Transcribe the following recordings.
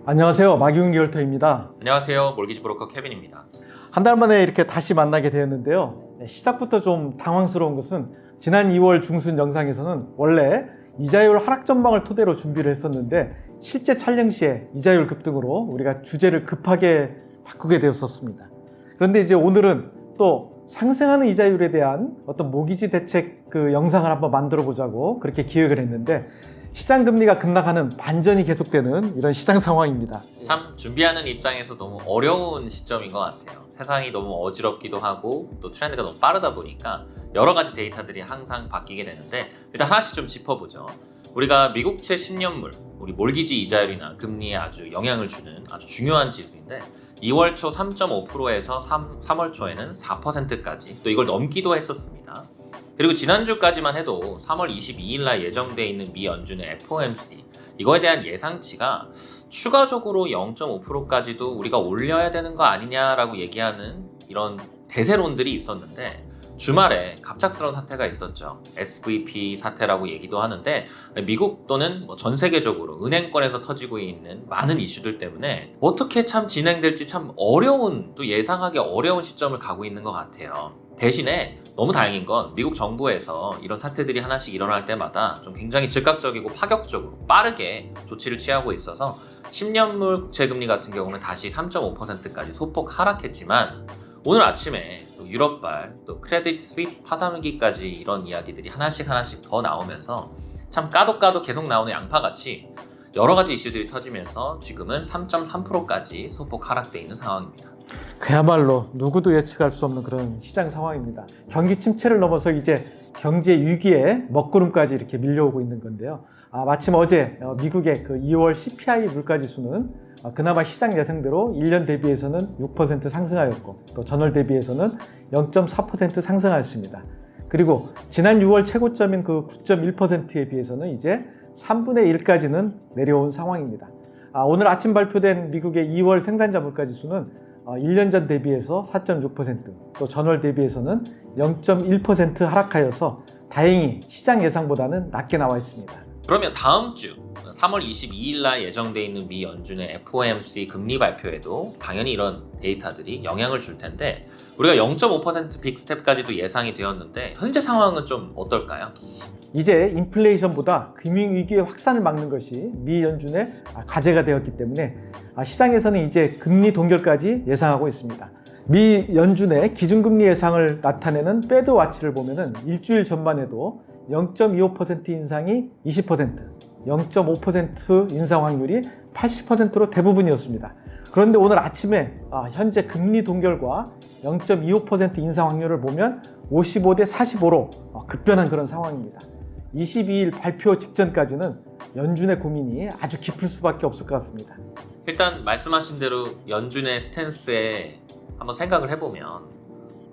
안녕하세요. 마기훈 리얼터입니다. 안녕하세요. 몰기지 브로커 케빈입니다. 한 달 만에 이렇게 다시 만나게 되었는데요. 시작부터 좀 당황스러운 것은 지난 2월 중순 영상에서는 원래 이자율 하락 전망을 토대로 준비를 했었는데 실제 촬영 시에 이자율 급등으로 우리가 주제를 급하게 바꾸게 되었었습니다. 그런데 이제 오늘은 또 상승하는 이자율에 대한 어떤 모기지 대책 영상을 한번 만들어 보자고 그렇게 기획을 했는데 시장 금리가 급락하는 반전이 계속되는 이런 시장 상황입니다. 참 준비하는 입장에서 너무 어려운 시점인 것 같아요. 세상이 너무 어지럽기도 하고 또 트렌드가 너무 빠르다 보니까 여러 가지 데이터들이 항상 바뀌게 되는데 일단 하나씩 좀 짚어보죠. 우리가 미국채 10년물, 우리 몰기지 이자율이나 금리에 아주 영향을 주는 아주 중요한 지수인데 2월 초 3.5%에서 3월 초에는 4%까지 또 이걸 넘기도 했었습니다. 그리고 지난주까지만 해도 3월 22일 날 예정되어 있는 미 연준의 FOMC 이거에 대한 예상치가 추가적으로 0.5%까지도 우리가 올려야 되는 거 아니냐라고 얘기하는 이런 대세론들이 있었는데 주말에 갑작스러운 사태가 있었죠. SVP 사태라고 얘기도 하는데 미국 또는 전 세계적으로 은행권에서 터지고 있는 많은 이슈들 때문에 어떻게 참 진행될지 참 어려운 또 예상하기 어려운 시점을 가고 있는 것 같아요. 대신에 너무 다행인 건 미국 정부에서 이런 사태들이 하나씩 일어날 때마다 좀 굉장히 즉각적이고 파격적으로 빠르게 조치를 취하고 있어서 10년물 국채금리 같은 경우는 다시 3.5%까지 소폭 하락했지만 오늘 아침에 또 유럽발 또 크레딧 스위스 파산위기까지 이런 이야기들이 하나씩 더 나오면서 참 까도 계속 나오는 양파같이 여러 가지 이슈들이 터지면서 지금은 3.3%까지 소폭 하락돼 있는 상황입니다. 그야말로 누구도 예측할 수 없는 그런 시장 상황입니다. 경기 침체를 넘어서 이제 경제 위기에 먹구름까지 이렇게 밀려오고 있는 건데요. 마침 어제 미국의 2월 CPI 물가지수는 그나마 시장 예상대로 1년 대비해서는 6% 상승하였고 또 전월 대비해서는 0.4% 상승하였습니다. 그리고 지난 6월 최고점인 9.1%에 비해서는 이제 3분의 1까지는 내려온 상황입니다. 오늘 아침 발표된 미국의 2월 생산자 물가지수는 1년 전 대비해서 4.6%, 또 전월 대비해서는 0.1% 하락하여서 다행히 시장 예상보다는 낮게 나와 있습니다. 그러면 다음 주 3월 22일 날 예정되어 있는 미 연준의 FOMC 금리 발표에도 당연히 이런 데이터들이 영향을 줄 텐데 우리가 0.5% 빅스텝까지도 예상이 되었는데 현재 상황은 좀 어떨까요? 이제 인플레이션보다 금융위기의 확산을 막는 것이 미 연준의 과제가 되었기 때문에 시장에서는 이제 금리 동결까지 예상하고 있습니다. 미 연준의 기준금리 예상을 나타내는 패드 와치를 보면은 일주일 전만 해도 0.25% 인상이 20%, 0.5% 인상 확률이 80%로 대부분이었습니다. 그런데 오늘 아침에 현재 금리 동결과 0.25% 인상 확률을 보면 55대 45로 급변한 그런 상황입니다. 22일 발표 직전까지는 연준의 고민이 아주 깊을 수밖에 없을 것 같습니다. 일단 말씀하신 대로 연준의 스탠스에 한번 생각을 해보면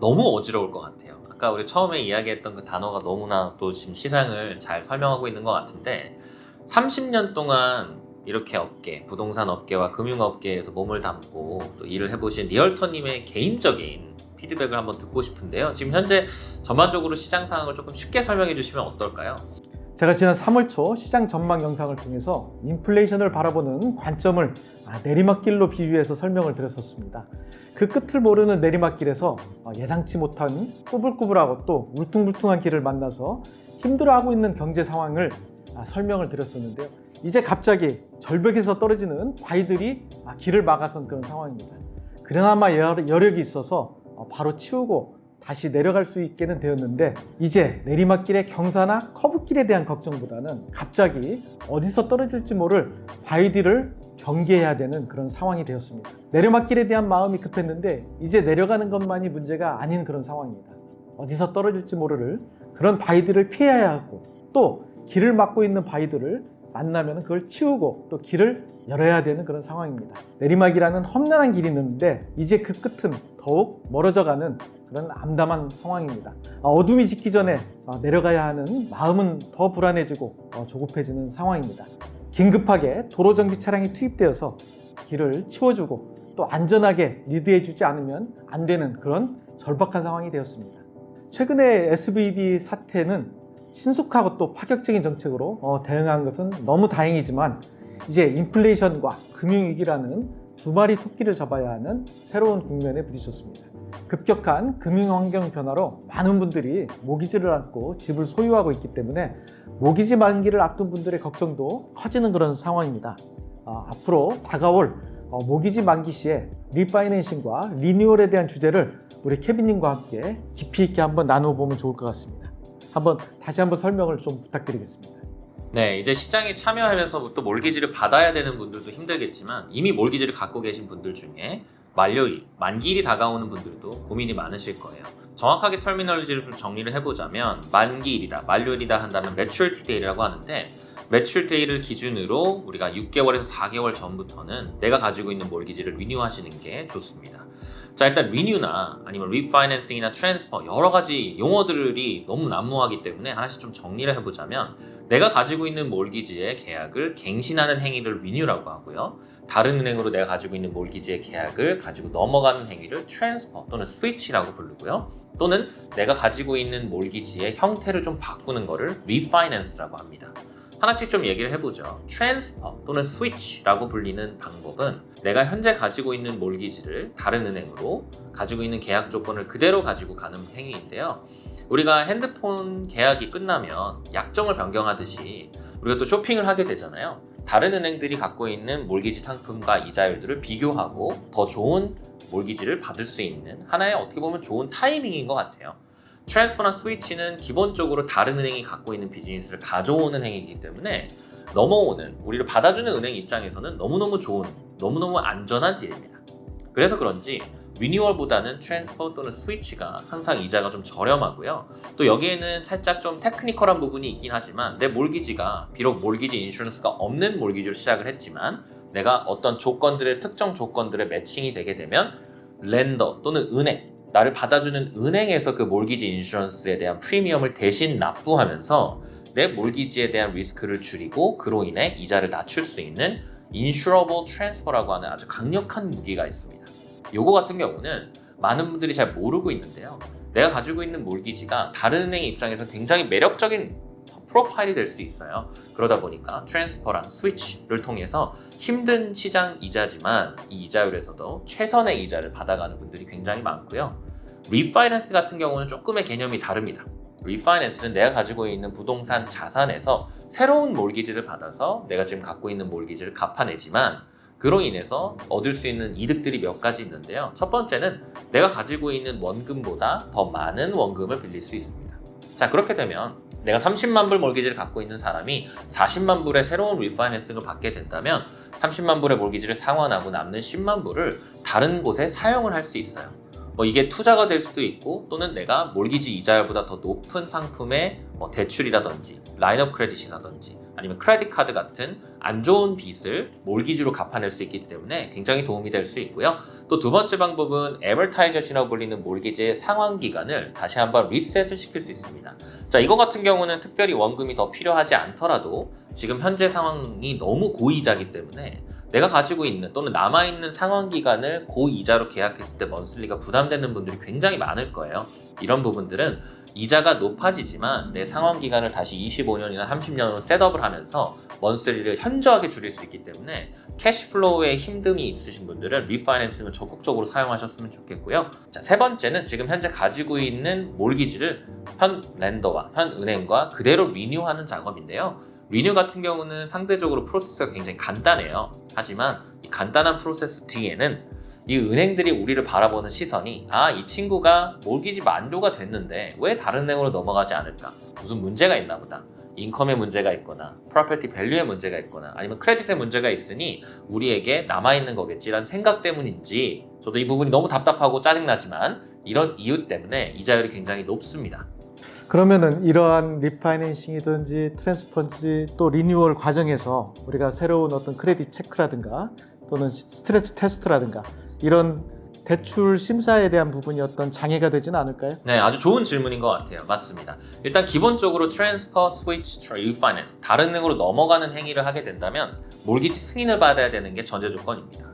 너무 어지러울 것 같아요. 아까 우리 처음에 이야기했던 그 단어가 너무나 또 지금 시장을 잘 설명하고 있는 것 같은데 30년 동안 이렇게 업계, 부동산 업계와 금융업계에서 몸을 담고 또 일을 해보신 리얼터님의 개인적인 피드백을 한번 듣고 싶은데요. 지금 현재 전반적으로 시장 상황을 조금 쉽게 설명해 주시면 어떨까요? 제가 지난 3월 초 시장 전망 영상을 통해서 인플레이션을 바라보는 관점을 내리막길로 비유해서 설명을 드렸었습니다. 그 끝을 모르는 내리막길에서 예상치 못한 꾸불꾸불하고 또 울퉁불퉁한 길을 만나서 힘들어하고 있는 경제 상황을 설명을 드렸었는데요. 이제 갑자기 절벽에서 떨어지는 바위들이 길을 막아선 그런 상황입니다. 그나마 여력이 있어서 바로 치우고 다시 내려갈 수 있게는 되었는데 이제 내리막길의 경사나 커브길에 대한 걱정보다는 갑자기 어디서 떨어질지 모를 바위들을 경계해야 되는 그런 상황이 되었습니다. 내리막길에 대한 마음이 급했는데 이제 내려가는 것만이 문제가 아닌 그런 상황입니다. 어디서 떨어질지 모를 그런 바위들을 피해야 하고 또 길을 막고 있는 바위들을 만나면 그걸 치우고 또 길을 열어야 되는 그런 상황입니다. 내리막이라는 험난한 길이 있는데 이제 그 끝은 더욱 멀어져가는 그런 암담한 상황입니다. 어둠이 짙기 전에 내려가야 하는 마음은 더 불안해지고 조급해지는 상황입니다. 긴급하게 도로정비 차량이 투입되어서 길을 치워주고 또 안전하게 리드해주지 않으면 안 되는 그런 절박한 상황이 되었습니다. 최근에 SVB 사태는 신속하고 또 파격적인 정책으로 대응한 것은 너무 다행이지만 이제 인플레이션과 금융위기라는 두 마리 토끼를 잡아야 하는 새로운 국면에 부딪혔습니다. 급격한 금융환경 변화로 많은 분들이 모기지를 안고 집을 소유하고 있기 때문에 모기지 만기를 앞둔 분들의 걱정도 커지는 그런 상황입니다. 앞으로 다가올 모기지 만기 시에 리파이낸싱과 리뉴얼에 대한 주제를 우리 케빈님과 함께 깊이 있게 한번 나눠보면 좋을 것 같습니다. 다시 한번 설명을 좀 부탁드리겠습니다. 네, 이제 시장에 참여하면서 또 몰기지를 받아야 되는 분들도 힘들겠지만 이미 몰기지를 갖고 계신 분들 중에 만료일, 만기일이 다가오는 분들도 고민이 많으실 거예요. 정확하게 터미널리지를 정리를 해보자면 만기일이다, 만료일이다 한다면 매추얼티 데이라고 하는데 매출 데이를 기준으로 우리가 6개월에서 4개월 전부터는 내가 가지고 있는 몰기지를 리뉴하시는 게 좋습니다. 자, 일단 리뉴나 아니면 리파이낸싱이나 트랜스퍼 여러 가지 용어들이 너무 난무하기 때문에 하나씩 좀 정리를 해보자면 내가 가지고 있는 몰기지의 계약을 갱신하는 행위를 리뉴라고 하고요. 다른 은행으로 내가 가지고 있는 몰기지의 계약을 가지고 넘어가는 행위를 트랜스퍼 또는 스위치라고 부르고요. 또는 내가 가지고 있는 몰기지의 형태를 좀 바꾸는 거를 리파이낸스라고 합니다. 하나씩 좀 얘기를 해보죠. 트랜스퍼 또는 스위치라고 불리는 방법은 내가 현재 가지고 있는 몰기지를 다른 은행으로 가지고 있는 계약 조건을 그대로 가지고 가는 행위인데요. 우리가 핸드폰 계약이 끝나면 약정을 변경하듯이 우리가 또 쇼핑을 하게 되잖아요. 다른 은행들이 갖고 있는 몰기지 상품과 이자율들을 비교하고 더 좋은 몰기지를 받을 수 있는 하나의 어떻게 보면 좋은 타이밍인 것 같아요. 트랜스퍼나 스위치는 기본적으로 다른 은행이 갖고 있는 비즈니스를 가져오는 행위이기 때문에 넘어오는, 우리를 받아주는 은행 입장에서는 너무너무 좋은, 너무너무 안전한 딜입니다. 그래서 그런지 리뉴얼보다는 트랜스퍼 또는 스위치가 항상 이자가 좀 저렴하고요. 또 여기에는 살짝 좀 테크니컬한 부분이 있긴 하지만 내 몰기지가 비록 몰기지 인슈런스가 없는 몰기지로 시작을 했지만 내가 어떤 조건들의 특정 조건들의 매칭이 되게 되면 렌더 또는 은행, 나를 받아주는 은행에서 그 몰기지 인슈런스에 대한 프리미엄을 대신 납부하면서 내 몰기지에 대한 리스크를 줄이고 그로 인해 이자를 낮출 수 있는 인슈러블 트랜스퍼라고 하는 아주 강력한 무기가 있습니다. 요거 같은 경우는 많은 분들이 잘 모르고 있는데요. 내가 가지고 있는 몰기지가 다른 은행 입장에서 굉장히 매력적인 프로파일이 될 수 있어요. 그러다 보니까 트랜스퍼랑 스위치를 통해서 힘든 시장 이자지만 이 이자율에서도 최선의 이자를 받아가는 분들이 굉장히 많고요. 리파이낸스 같은 경우는 조금의 개념이 다릅니다. 리파이낸스는 내가 가지고 있는 부동산 자산에서 새로운 몰기지를 받아서 내가 지금 갖고 있는 몰기지를 갚아내지만 그로 인해서 얻을 수 있는 이득들이 몇 가지 있는데요. 첫 번째는 내가 가지고 있는 원금보다 더 많은 원금을 빌릴 수 있습니다. 자, 그렇게 되면 내가 30만 불 몰기지를 갖고 있는 사람이 40만 불의 새로운 리파이낸싱을 받게 된다면 30만 불의 몰기지를 상환하고 남는 10만 불을 다른 곳에 사용을 할 수 있어요. 이게 투자가 될 수도 있고 또는 내가 몰기지 이자율보다 더 높은 상품의 대출이라든지 라인업 크레딧이라든지 아니면 크레딧 카드 같은 안 좋은 빚을 몰기지로 갚아낼 수 있기 때문에 굉장히 도움이 될 수 있고요. 또 두 번째 방법은 애머타이저시라고 불리는 몰기지의 상환 기간을 다시 한번 리셋을 시킬 수 있습니다. 자, 이거 같은 경우는 특별히 원금이 더 필요하지 않더라도 지금 현재 상황이 너무 고이자이기 때문에 내가 가지고 있는 또는 남아있는 상환 기간을 고이자로 계약했을 때 먼슬리가 부담되는 분들이 굉장히 많을 거예요. 이런 부분들은 이자가 높아지지만 내 상환 기간을 다시 25년이나 30년으로 셋업을 하면서 먼슬리를 현저하게 줄일 수 있기 때문에 캐시플로우에 힘듦이 있으신 분들은 리파이낸싱을 적극적으로 사용하셨으면 좋겠고요. 자, 세 번째는 지금 현재 가지고 있는 몰기지를 현 렌더와 현 은행과 그대로 리뉴하는 작업인데요. 리뉴 같은 경우는 상대적으로 프로세스가 굉장히 간단해요. 하지만 이 간단한 프로세스 뒤에는 이 은행들이 우리를 바라보는 시선이 이 친구가 몰기지 만료가 됐는데 왜 다른 은행으로 넘어가지 않을까? 무슨 문제가 있나 보다. 인컴에 문제가 있거나 프로퍼티 밸류에 문제가 있거나 아니면 크레딧에 문제가 있으니 우리에게 남아있는 거겠지라는 생각 때문인지 저도 이 부분이 너무 답답하고 짜증나지만 이런 이유 때문에 이자율이 굉장히 높습니다. 그러면은 이러한 리파이낸싱이든지 트랜스퍼인지 또 리뉴얼 과정에서 우리가 새로운 어떤 크레딧 체크라든가 또는 스트레스 테스트라든가 이런 대출 심사에 대한 부분이 어떤 장애가 되지는 않을까요? 네, 아주 좋은 질문인 것 같아요. 맞습니다. 일단 기본적으로 트랜스퍼, 스위치, 리파이낸스 다른 은행으로 넘어가는 행위를 하게 된다면 몰기지 승인을 받아야 되는 게 전제 조건입니다.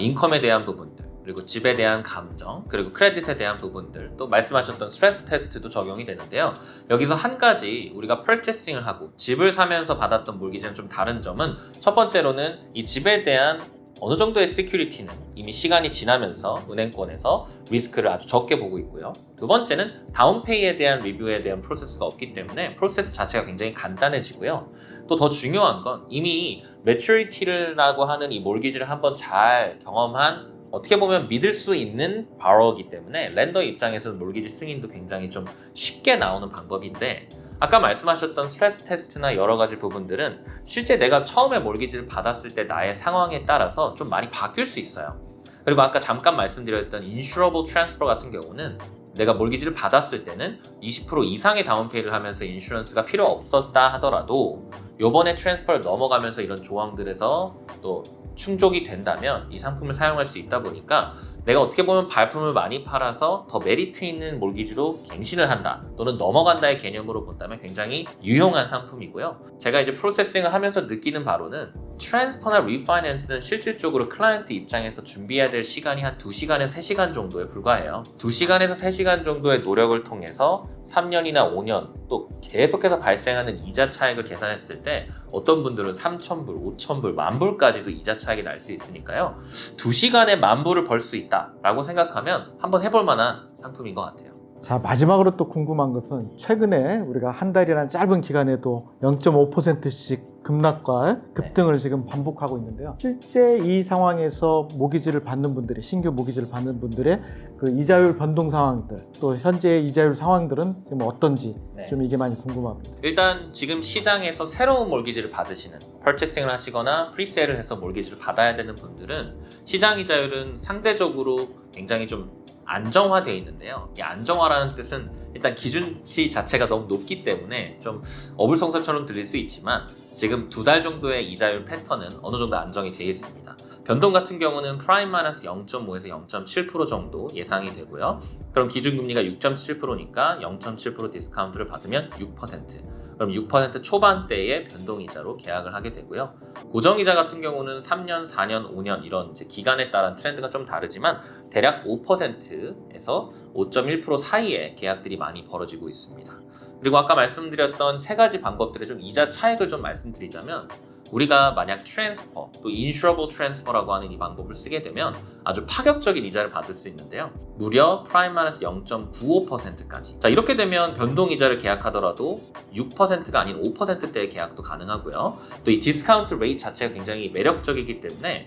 인컴에 대한 부분들, 그리고 집에 대한 감정, 그리고 크레딧에 대한 부분들, 또 말씀하셨던 스트레스 테스트도 적용이 되는데요. 여기서 한 가지 우리가 퍼체싱을 하고 집을 사면서 받았던 몰기지는 좀 다른 점은 첫 번째로는 이 집에 대한 어느 정도의 시큐리티는 이미 시간이 지나면서 은행권에서 리스크를 아주 적게 보고 있고요. 두 번째는 다운페이에 대한 리뷰에 대한 프로세스가 없기 때문에 프로세스 자체가 굉장히 간단해지고요. 또 더 중요한 건 이미 매추리티라고 하는 이 몰기지를 한번 잘 경험한 어떻게 보면 믿을 수 있는 바로이기 때문에 렌더 입장에서는 몰기지 승인도 굉장히 좀 쉽게 나오는 방법인데 아까 말씀하셨던 스트레스 테스트나 여러 가지 부분들은 실제 내가 처음에 몰기지를 받았을 때 나의 상황에 따라서 좀 많이 바뀔 수 있어요. 그리고 아까 잠깐 말씀드렸던 insurable transfer 같은 경우는 내가 몰기지를 받았을 때는 20% 이상의 다운페이를 하면서 인슈런스가 필요 없었다 하더라도 요번에 트랜스퍼를 넘어가면서 이런 조항들에서 또 충족이 된다면 이 상품을 사용할 수 있다 보니까 내가 어떻게 보면 발품을 많이 팔아서 더 메리트 있는 몰기지로 갱신을 한다 또는 넘어간다의 개념으로 본다면 굉장히 유용한 상품이고요. 제가 이제 프로세싱을 하면서 느끼는 바로는 트랜스퍼나 리파이낸스는 실질적으로 클라이언트 입장에서 준비해야 될 시간이 한 2시간에서 3시간 정도에 불과해요. 2시간에서 3시간 정도의 노력을 통해서 3년이나 5년 또 계속해서 발생하는 이자 차익을 계산했을 때 어떤 분들은 3,000불, 5,000불, 10,000불까지도 이자 차익이 날 수 있으니까요. 2시간에 10,000불을 벌 수 있다라고 생각하면 한번 해볼 만한 상품인 것 같아요. 자, 마지막으로 또 궁금한 것은 최근에 우리가 한 달이라는 짧은 기간에도 0.5%씩 급락과 급등을 지금 반복하고 있는데요. 실제 이 상황에서 모기지를 받는 분들이, 신규 모기지를 받는 분들의 그 이자율 변동 상황들, 또 현재의 이자율 상황들은 지금 어떤지 좀 이게 많이 궁금합니다. 일단 지금 시장에서 새로운 몰기지를 받으시는, 퍼체싱을 하시거나 프리세일을 해서 몰기지를 받아야 되는 분들은 시장 이자율은 상대적으로 굉장히 좀 안정화되어 있는데요. 이 안정화라는 뜻은 일단 기준치 자체가 너무 높기 때문에 좀 어불성설처럼 들릴 수 있지만 지금 2달 정도의 이자율 패턴은 어느 정도 안정이 되어 있습니다. 변동 같은 경우는 프라임 마이너스 0.5에서 0.7% 정도 예상이 되고요. 그럼 기준금리가 6.7%니까 0.7% 디스카운트를 받으면 6%. 그럼 6% 초반대의 변동이자로 계약을 하게 되고요. 고정이자 같은 경우는 3년, 4년, 5년 이런 이제 기간에 따른 트렌드가 좀 다르지만 대략 5%에서 5.1% 사이에 계약들이 많이 벌어지고 있습니다. 그리고 아까 말씀드렸던 세 가지 방법들의 좀 이자 차익을 좀 말씀드리자면 우리가 만약 트랜스퍼, 또 인슈러블 트랜스퍼라고 하는 이 방법을 쓰게 되면 아주 파격적인 이자를 받을 수 있는데요. 무려 프라임 마이너스 0.95%까지. 자, 이렇게 되면 변동 이자를 계약하더라도 6%가 아닌 5%대의 계약도 가능하고요. 또 이 디스카운트 레이트 자체가 굉장히 매력적이기 때문에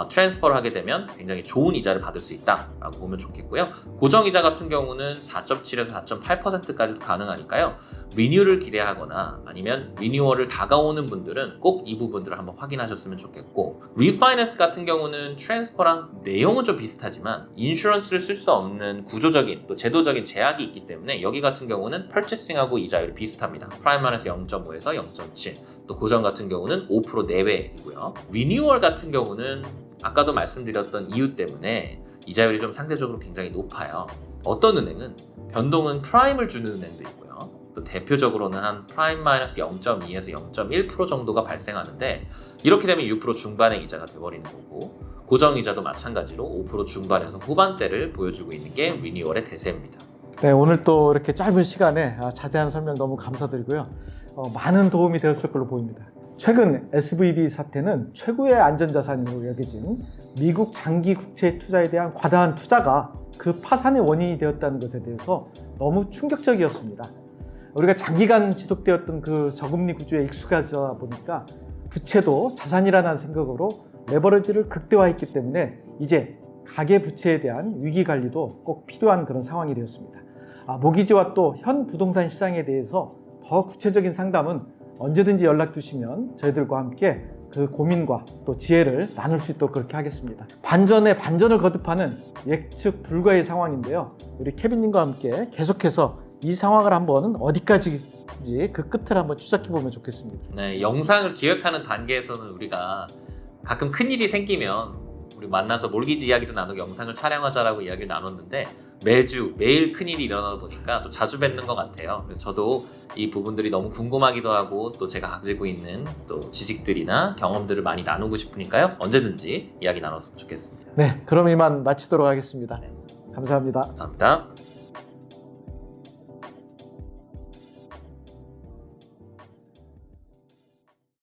트랜스퍼를 하게 되면 굉장히 좋은 이자를 받을 수 있다라고 보면 좋겠고요. 고정이자 같은 경우는 4.7에서 4.8%까지도 가능하니까요. 리뉴를 기대하거나 아니면 리뉴얼을 다가오는 분들은 꼭 이 부분들을 한번 확인하셨으면 좋겠고, 리파이낸스 같은 경우는 트랜스퍼랑 내용은 좀 비슷하지만 인슈런스를 쓸 수 없는 구조적인 또 제도적인 제약이 있기 때문에 여기 같은 경우는 퍼체싱하고 이자율이 비슷합니다. 프라임 마이너스 0.5에서 0.7, 또 고정 같은 경우는 5% 내외이고요. 리뉴얼 같은 경우는 아까도 말씀드렸던 이유 때문에 이자율이 좀 상대적으로 굉장히 높아요. 어떤 은행은 변동은 프라임을 주는 은행도 있고요. 또 대표적으로는 한 프라임 마이너스 0.2에서 0.1% 정도가 발생하는데 이렇게 되면 6% 중반의 이자가 돼버리는 거고, 고정이자도 마찬가지로 5% 중반에서 후반대를 보여주고 있는 게 리뉴얼의 대세입니다. 네, 오늘 또 이렇게 짧은 시간에 자세한 설명 너무 감사드리고요. 많은 도움이 되었을 걸로 보입니다. 최근 SVB 사태는 최고의 안전자산으로 여겨진 미국 장기 국채 투자에 대한 과다한 투자가 그 파산의 원인이 되었다는 것에 대해서 너무 충격적이었습니다. 우리가 장기간 지속되었던 그 저금리 구조에 익숙하다 보니까 부채도 자산이라는 생각으로 레버리지를 극대화했기 때문에 이제 가계부채에 대한 위기관리도 꼭 필요한 그런 상황이 되었습니다. 모기지와 또 현 부동산 시장에 대해서 더 구체적인 상담은 언제든지 연락 주시면 저희들과 함께 그 고민과 또 지혜를 나눌 수 있도록 그렇게 하겠습니다. 반전에 반전을 거듭하는 예측 불가의 상황인데요. 우리 케빈님과 함께 계속해서 이 상황을 한번 어디까지인지 그 끝을 한번 추적해 보면 좋겠습니다. 네, 영상을 기획하는 단계에서는 우리가 가끔 큰일이 생기면 우리 만나서 몰기지 이야기도 나누고 영상을 촬영하자라고 이야기를 나눴는데 매주 매일 큰일이 일어나다 보니까 또 자주 뵙는 것 같아요. 그래서 저도 이 부분들이 너무 궁금하기도 하고 또 제가 가지고 있는 또 지식들이나 경험들을 많이 나누고 싶으니까요. 언제든지 이야기 나눴으면 좋겠습니다. 네, 그럼 이만 마치도록 하겠습니다. 감사합니다. 감사합니다.